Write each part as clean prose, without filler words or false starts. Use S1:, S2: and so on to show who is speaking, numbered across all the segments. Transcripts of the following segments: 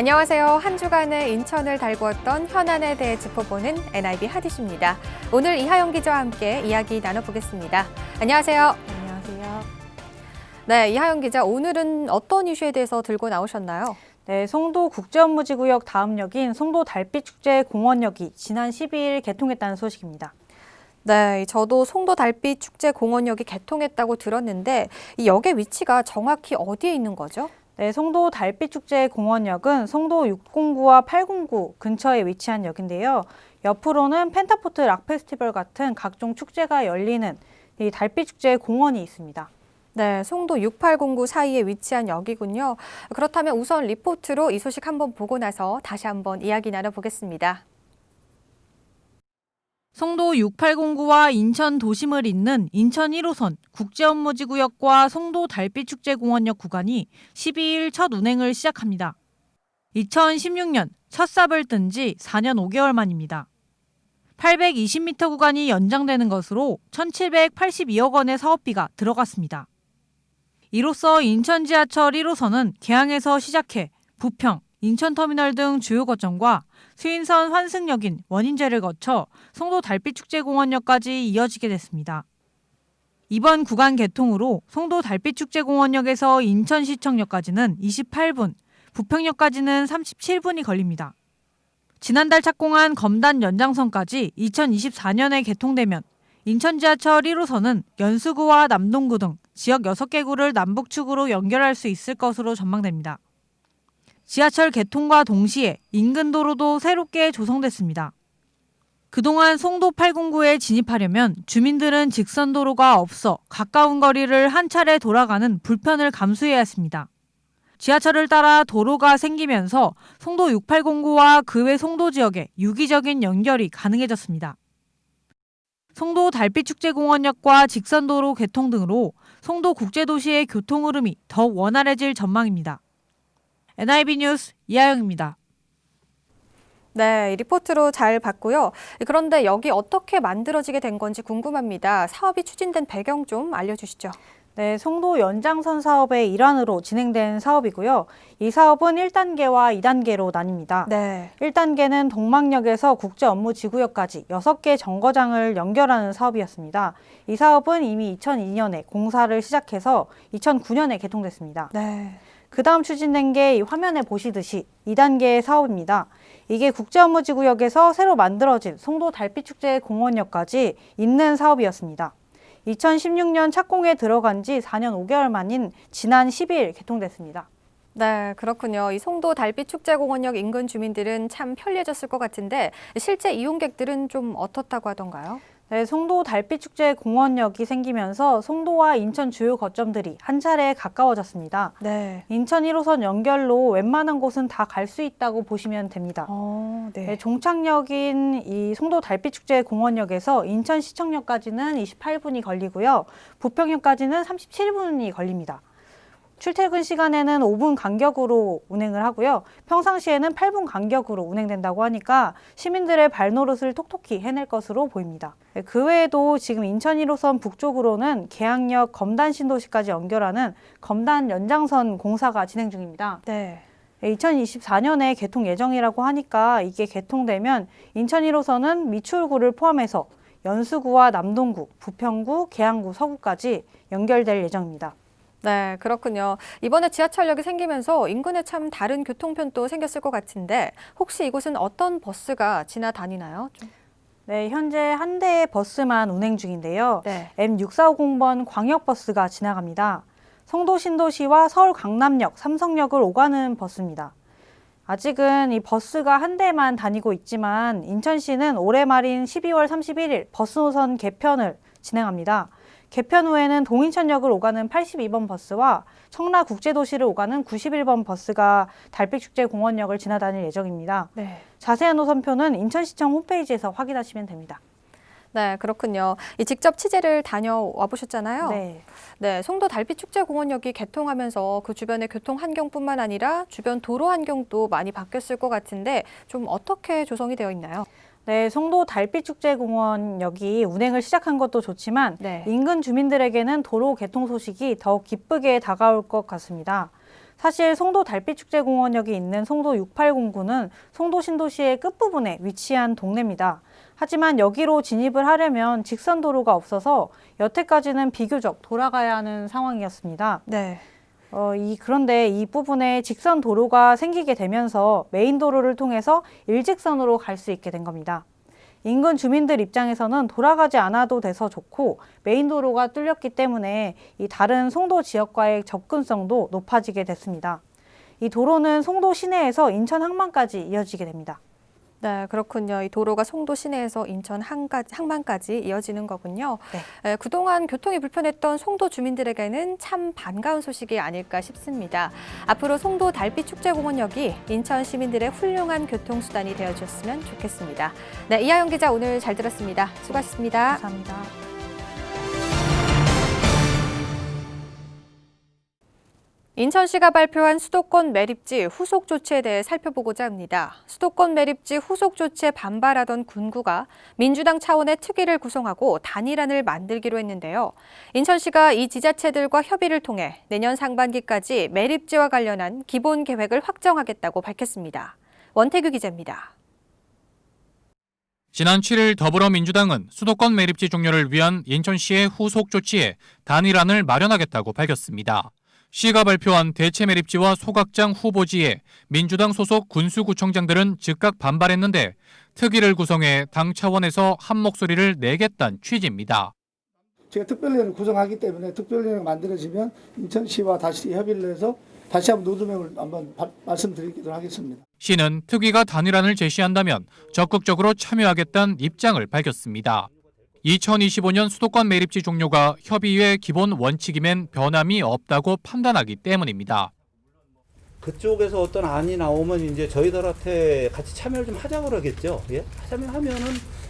S1: 안녕하세요. 한 주간의 인천을 달구었던 현안에 대해 짚어보는 NIB 하디슈입니다. 오늘 이하영 기자와 함께 이야기 나눠보겠습니다. 안녕하세요.
S2: 안녕하세요.
S1: 네, 이하영 기자, 오늘은 어떤 이슈에 대해서 들고 나오셨나요?
S2: 네, 송도 국제업무지구역 다음 역인 송도 달빛축제공원역이 지난 12일 개통했다는 소식입니다.
S1: 네, 저도 송도 달빛축제공원역이 개통했다고 들었는데 이 역의 위치가 정확히 어디에 있는 거죠?
S2: 네, 송도 달빛축제공원역은 송도 609와 809 근처에 위치한 역인데요. 옆으로는 펜타포트 락페스티벌 같은 각종 축제가 열리는 이 달빛축제공원이 있습니다.
S1: 네, 송도 6809 사이에 위치한 역이군요. 그렇다면 우선 리포트로 이 소식 한번 보고 나서 다시 한번 이야기 나눠보겠습니다.
S3: 송도 6809와 인천 도심을 잇는 인천 1호선 국제업무지구역과 송도 달빛축제공원역 구간이 12일 첫 운행을 시작합니다. 2016년 첫 삽을 뜬 지 4년 5개월 만입니다. 820m 구간이 연장되는 것으로 1,782억 원의 사업비가 들어갔습니다. 이로써 인천 지하철 1호선은 개항에서 시작해 부평, 인천터미널 등 주요 거점과 수인선 환승역인 원인제를 거쳐 송도 달빛축제공원역까지 이어지게 됐습니다. 이번 구간 개통으로 송도 달빛축제공원역에서 인천시청역까지는 28분, 부평역까지는 37분이 걸립니다. 지난달 착공한 검단 연장선까지 2024년에 개통되면 인천 지하철 1호선은 연수구와 남동구 등 지역 6개 구를 남북축으로 연결할 수 있을 것으로 전망됩니다. 지하철 개통과 동시에 인근 도로도 새롭게 조성됐습니다. 그동안 송도 809에 진입하려면 주민들은 직선 도로가 없어 가까운 거리를 한 차례 돌아가는 불편을 감수해야 했습니다. 지하철을 따라 도로가 생기면서 송도 6809와 그 외 송도 지역에 유기적인 연결이 가능해졌습니다. 송도 달빛축제공원역과 직선도로 개통 등으로 송도 국제도시의 교통 흐름이 더욱 원활해질 전망입니다. NIB 뉴스 이하영입니다.
S1: 네, 리포트로 잘 봤고요. 그런데 여기 어떻게 만들어지게 된 건지 궁금합니다. 사업이 추진된 배경 좀 알려주시죠.
S2: 네, 송도 연장선 사업의 일환으로 진행된 사업이고요. 이 사업은 1단계와 2단계로 나뉩니다.
S1: 네.
S2: 1단계는 동막역에서 국제업무지구역까지 6개 정거장을 연결하는 사업이었습니다. 이 사업은 이미 2002년에 공사를 시작해서 2009년에 개통됐습니다.
S1: 네.
S2: 그 다음 추진된 게 이 화면에 보시듯이 2단계의 사업입니다. 이게 국제업무지구역에서 새로 만들어진 송도 달빛축제공원역까지 잇는 사업이었습니다. 2016년 착공에 들어간 지 4년 5개월 만인 지난 10일 개통됐습니다.
S1: 네, 그렇군요. 이 송도 달빛축제공원역 인근 주민들은 참 편리해졌을 것 같은데 실제 이용객들은 좀 어떻다고 하던가요?
S2: 네, 송도 달빛축제공원역이 생기면서 송도와 인천 주요 거점들이 한 차례 가까워졌습니다.
S1: 네.
S2: 인천 1호선 연결로 웬만한 곳은 다 갈 수 있다고 보시면 됩니다.
S1: 네.
S2: 네, 종착역인 이 송도 달빛축제공원역에서 인천시청역까지는 28분이 걸리고요. 부평역까지는 37분이 걸립니다. 출퇴근 시간에는 5분 간격으로 운행을 하고요. 평상시에는 8분 간격으로 운행된다고 하니까 시민들의 발노릇을 톡톡히 해낼 것으로 보입니다. 그 외에도 지금 인천 1호선 북쪽으로는 계양역 검단 신도시까지 연결하는 검단 연장선 공사가 진행 중입니다.
S1: 네.
S2: 2024년에 개통 예정이라고 하니까 이게 개통되면 인천 1호선은 미추홀구를 포함해서 연수구와 남동구, 부평구, 계양구, 서구까지 연결될 예정입니다.
S1: 네, 그렇군요. 이번에 지하철역이 생기면서 인근에 참 다른 교통편도 생겼을 것 같은데 혹시 이곳은 어떤 버스가 지나다니나요?
S2: 네, 현재 한 대의 버스만 운행 중인데요.
S1: 네.
S2: M6450번 광역버스가 지나갑니다. 송도 신도시와 서울 강남역, 삼성역을 오가는 버스입니다. 아직은 이 버스가 한 대만 다니고 있지만 인천시는 올해 말인 12월 31일 버스 노선 개편을 진행합니다. 개편 후에는 동인천역을 오가는 82번 버스와 청라국제도시를 오가는 91번 버스가 달빛축제공원역을 지나다닐 예정입니다.
S1: 네.
S2: 자세한 노선표는 인천시청 홈페이지에서 확인하시면 됩니다.
S1: 네, 그렇군요. 직접 취재를 다녀와 보셨잖아요.
S2: 네.
S1: 네, 송도 달빛축제공원역이 개통하면서 그 주변의 교통 환경뿐만 아니라 주변 도로 환경도 많이 바뀌었을 것 같은데 좀 어떻게 조성이 되어 있나요?
S2: 네, 송도 달빛축제공원역이 운행을 시작한 것도 좋지만
S1: 네.
S2: 인근 주민들에게는 도로 개통 소식이 더욱 기쁘게 다가올 것 같습니다. 사실 송도 달빛축제공원역이 있는 송도 6809는 송도 신도시의 끝부분에 위치한 동네입니다. 하지만 여기로 진입을 하려면 직선 도로가 없어서 여태까지는 비교적 돌아가야 하는 상황이었습니다.
S1: 네.
S2: 그런데 이 부분에 직선 도로가 생기게 되면서 메인 도로를 통해서 일직선으로 갈 수 있게 된 겁니다. 인근 주민들 입장에서는 돌아가지 않아도 돼서 좋고 메인 도로가 뚫렸기 때문에 이 다른 송도 지역과의 접근성도 높아지게 됐습니다. 이 도로는 송도 시내에서 인천 항만까지 이어지게 됩니다.
S1: 네, 그렇군요. 이 도로가 송도 시내에서 인천 항만까지 이어지는 거군요.
S2: 네.
S1: 그동안 교통이 불편했던 송도 주민들에게는 참 반가운 소식이 아닐까 싶습니다. 앞으로 송도 달빛축제공원역이 인천 시민들의 훌륭한 교통수단이 되어줬으면 좋겠습니다. 네, 이하영 기자 오늘 잘 들었습니다. 수고하셨습니다.
S2: 감사합니다.
S1: 인천시가 발표한 수도권 매립지 후속 조치에 대해 살펴보고자 합니다. 수도권 매립지 후속 조치에 반발하던 군구가 민주당 차원의 특위를 구성하고 단일안을 만들기로 했는데요. 인천시가 이 지자체들과 협의를 통해 내년 상반기까지 매립지와 관련한 기본 계획을 확정하겠다고 밝혔습니다. 원태규 기자입니다.
S4: 지난 7일 더불어민주당은 수도권 매립지 종료를 위한 인천시의 후속 조치에 단일안을 마련하겠다고 밝혔습니다. 시가 발표한 대체 매립지와 소각장 후보지에 민주당 소속 군수구청장들은 즉각 반발했는데 특위를 구성해 당 차원에서 한 목소리를 내겠다는 취지입니다.
S5: 제가 특별위원회를 구성하기 때문에 특별위원회가 만들어지면 인천시와 다시 협의를 해서 다시 한번 노드맵을 한번 말씀드리기도 하겠습니다.
S4: 시는 특위가 단일안을 제시한다면 적극적으로 참여하겠다는 입장을 밝혔습니다. 2025년 수도권 매립지 종료가 협의회 기본 원칙임엔 변함이 없다고 판단하기 때문입니다.
S6: 그쪽에서 어떤 안이 나오면 이제 저희들한테 같이 참여를 좀 하자고 그러겠죠. 예? 참여하면은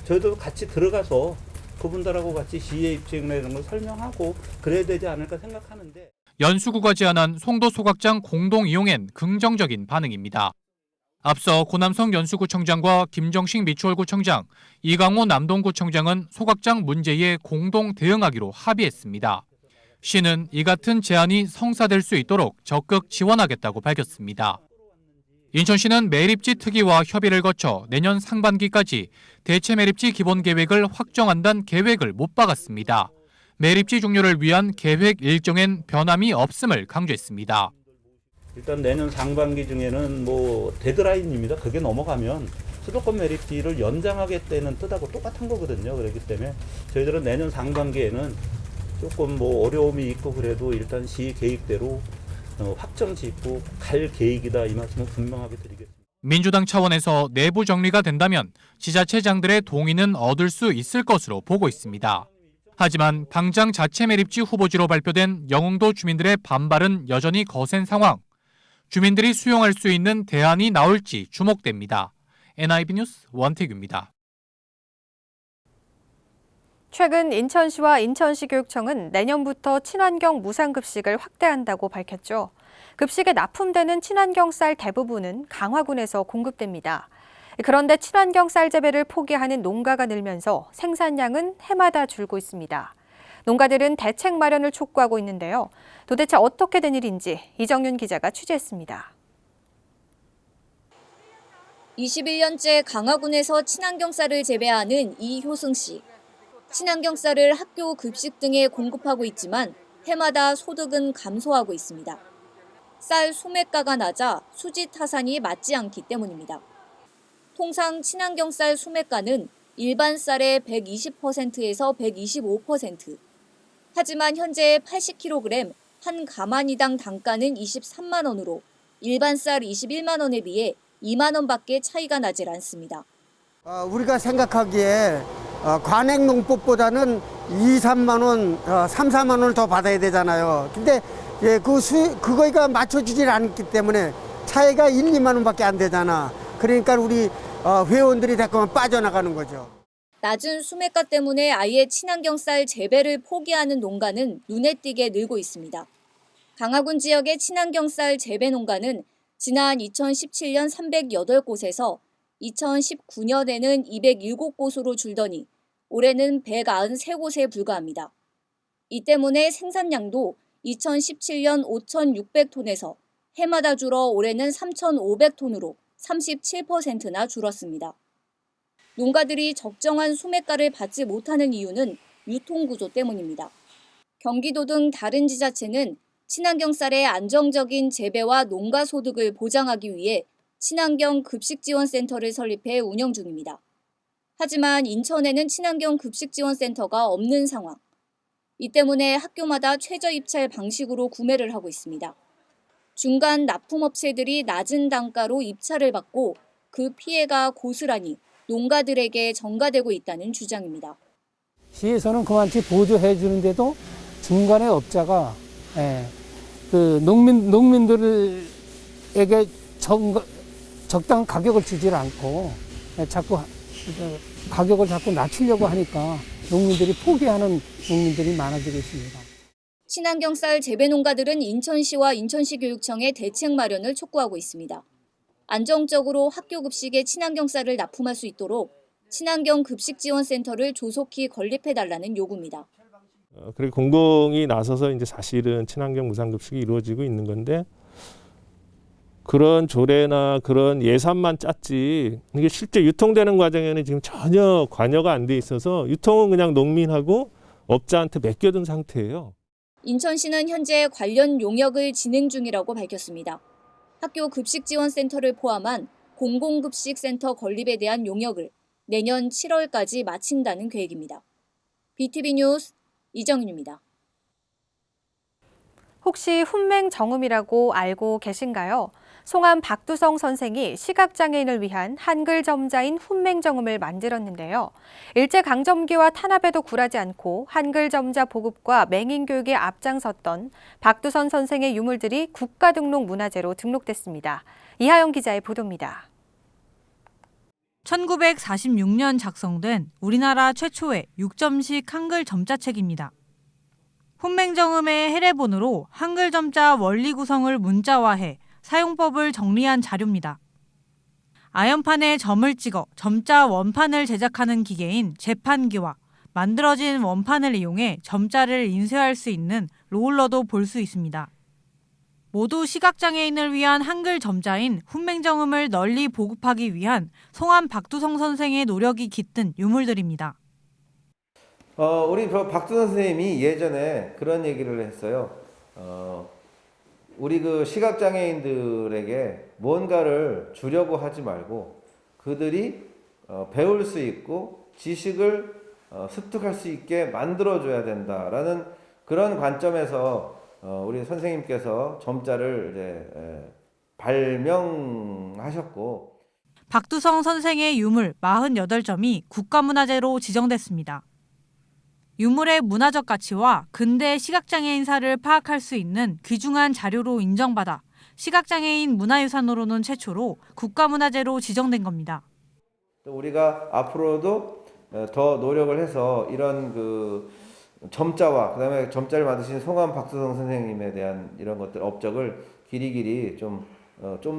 S6: 저희도 같이 들어가서 그분들하고 같이 시의 입장이나 이런 걸 설명하고 그래야 되지 않을까 생각하는데.
S4: 연수구가 제안한 송도 소각장 공동 이용엔 긍정적인 반응입니다. 앞서 고남성 연수구청장과 김정식 미추홀구청장, 이강호 남동구청장은 소각장 문제에 공동 대응하기로 합의했습니다. 시는 이 같은 제안이 성사될 수 있도록 적극 지원하겠다고 밝혔습니다. 인천시는 매립지 특위와 협의를 거쳐 내년 상반기까지 대체 매립지 기본 계획을 확정한다는 계획을 못 박았습니다. 매립지 종료를 위한 계획 일정엔 변함이 없음을 강조했습니다.
S6: 일단 내년 상반기 중에는 뭐 데드라인입니다. 그게 넘어가면 수도권 매립지를 연장하겠다는 뜻하고 똑같은 거거든요. 그렇기 때문에 저희들은 내년 상반기에는 조금 뭐 어려움이 있고 그래도 일단 시 계획대로 확정 짓고 갈 계획이다 이 말씀을 분명하게 드리겠습니다.
S4: 민주당 차원에서 내부 정리가 된다면 지자체장들의 동의는 얻을 수 있을 것으로 보고 있습니다. 하지만 당장 자체 매립지 후보지로 발표된 영흥도 주민들의 반발은 여전히 거센 상황. 주민들이 수용할 수 있는 대안이 나올지 주목됩니다. NIB 뉴스 원태규입니다.
S1: 최근 인천시와 인천시 교육청은 내년부터 친환경 무상급식을 확대한다고 밝혔죠. 급식에 납품되는 친환경 쌀 대부분은 강화군에서 공급됩니다. 그런데 친환경 쌀 재배를 포기하는 농가가 늘면서 생산량은 해마다 줄고 있습니다. 농가들은 대책 마련을 촉구하고 있는데요. 도대체 어떻게 된 일인지 이정윤 기자가 취재했습니다.
S7: 21년째 강화군에서 친환경 쌀을 재배하는 이효승 씨. 친환경 쌀을 학교 급식 등에 공급하고 있지만 해마다 소득은 감소하고 있습니다. 쌀 소매가가 낮아 수지 타산이 맞지 않기 때문입니다. 통상 친환경 쌀 소매가는 일반 쌀의 120%에서 125%. 하지만 현재 80kg 한 가마니당 단가는 23만 원으로 일반 쌀 21만 원에 비해 2만 원밖에 차이가 나질 않습니다.
S8: 우리가 생각하기에 관행농법보다는 2, 3만 원, 3, 4만 원을 더 받아야 되잖아요. 근데 그거가 맞춰지질 않기 때문에 차이가 1, 2만 원밖에 안 되잖아. 그러니까 우리 회원들이 자꾸만 빠져나가는 거죠.
S7: 낮은 수매가 때문에 아예 친환경 쌀 재배를 포기하는 농가는 눈에 띄게 늘고 있습니다. 강화군 지역의 친환경 쌀 재배 농가는 지난 2017년 308곳에서 2019년에는 207곳으로 줄더니 올해는 193곳에 불과합니다. 이 때문에 생산량도 2017년 5,600톤에서 해마다 줄어 올해는 3,500톤으로 37%나 줄었습니다. 농가들이 적정한 소매가를 받지 못하는 이유는 유통구조 때문입니다. 경기도 등 다른 지자체는 친환경 쌀의 안정적인 재배와 농가 소득을 보장하기 위해 친환경 급식지원센터를 설립해 운영 중입니다. 하지만 인천에는 친환경 급식지원센터가 없는 상황. 이 때문에 학교마다 최저 입찰 방식으로 구매를 하고 있습니다. 중간 납품업체들이 낮은 단가로 입찰을 받고 그 피해가 고스란히 농가들에게 전가되고 있다는 주장입니다.
S9: 시에서는 그만치 보조해 주는데도 중간에 업자가 그 농민들에게 적당한 가격을 주질 않고 자꾸 가격을 자꾸 낮추려고 하니까 농민들이 포기하는 농민들이 많아지고 있습니다.
S7: 친환경 쌀 재배 농가들은 인천시와 인천시 교육청에 대책 마련을 촉구하고 있습니다. 안정적으로 학교 급식에 친환경 쌀을 납품할 수 있도록 친환경 급식지원센터를 조속히 건립해달라는 요구입니다.
S10: 그리고 공동이 나서서 이제 사실은 친환경 무상급식이 이루어지고 있는 건데 그런 조례나 그런 예산만 짰지 이게 실제 유통되는 과정에는 지금 전혀 관여가 안 돼 있어서 유통은 그냥 농민하고 업자한테 맡겨둔 상태예요.
S7: 인천시는 현재 관련 용역을 진행 중이라고 밝혔습니다. 학교 급식지원센터를 포함한 공공급식센터 건립에 대한 용역을 내년 7월까지 마친다는 계획입니다. BTV 뉴스 이정윤입니다.
S1: 혹시 훈맹정음이라고 알고 계신가요? 송암 박두성 선생이 시각장애인을 위한 한글 점자인 훈맹정음을 만들었는데요. 일제강점기와 탄압에도 굴하지 않고 한글 점자 보급과 맹인교육에 앞장섰던 박두성 선생의 유물들이 국가등록문화재로 등록됐습니다. 이하영 기자의 보도입니다.
S3: 1946년 작성된 우리나라 최초의 6점식 한글 점자책입니다. 훈맹정음의 해례본으로 한글 점자 원리 구성을 문자화해 사용법을 정리한 자료입니다. 아연판에 점을 찍어 점자 원판을 제작하는 기계인 제판기와 만들어진 원판을 이용해 점자를 인쇄할 수 있는 롤러도 볼 수 있습니다. 모두 시각장애인을 위한 한글 점자인 훈맹정음을 널리 보급하기 위한 송암 박두성 선생의 노력이 깃든 유물들입니다.
S11: 우리 박두성 선생님이 예전에 그런 얘기를 했어요. 우리 그 시각장애인들에게 뭔가를 주려고 하지 말고 그들이 배울 수 있고 지식을 습득할 수 있게 만들어줘야 된다라는 그런 관점에서 우리 선생님께서 점자를 이제 발명하셨고
S3: 박두성 선생의 유물 48점이 국가문화재로 지정됐습니다. 유물의 문화적 가치와 근대 시각장애인사를 파악할 수 있는 귀중한 자료로 인정받아 시각장애인 문화유산으로는 최초로 국가문화재로 지정된 겁니다.
S11: 우리가 앞으로도 더 노력을 해서 이런 그 점자와 그다음에 점자를 만드신 송암 박두성 선생님에 대한 이런 것들 업적을 길이길이 좀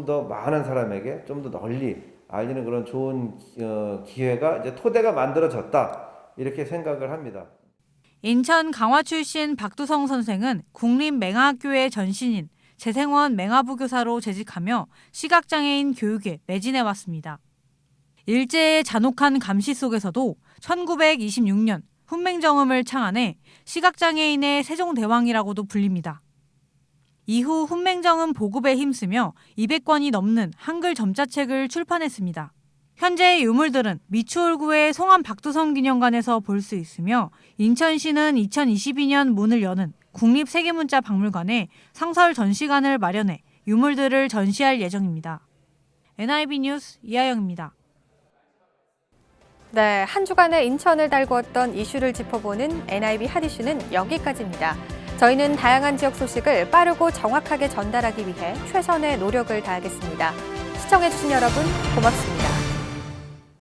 S11: 더 많은 사람에게 좀 더 널리 알리는 그런 좋은 기회가 이제 토대가 만들어졌다 이렇게 생각을 합니다.
S3: 인천 강화 출신 박두성 선생은 국립맹아학교의 전신인 재생원 맹아부교사로 재직하며 시각장애인 교육에 매진해왔습니다. 일제의 잔혹한 감시 속에서도 1926년 훈맹정음을 창안해 시각장애인의 세종대왕이라고도 불립니다. 이후 훈맹정음 보급에 힘쓰며 200권이 넘는 한글 점자책을 출판했습니다. 현재 유물들은 미추홀구의 송암 박두성 기념관에서 볼 수 있으며 인천시는 2022년 문을 여는 국립세계문자 박물관에 상설 전시관을 마련해 유물들을 전시할 예정입니다. NIB 뉴스 이하영입니다.
S1: 네, 한 주간의 인천을 달구었던 이슈를 짚어보는 NIB 핫이슈는 여기까지입니다. 저희는 다양한 지역 소식을 빠르고 정확하게 전달하기 위해 최선의 노력을 다하겠습니다. 시청해주신 여러분 고맙습니다.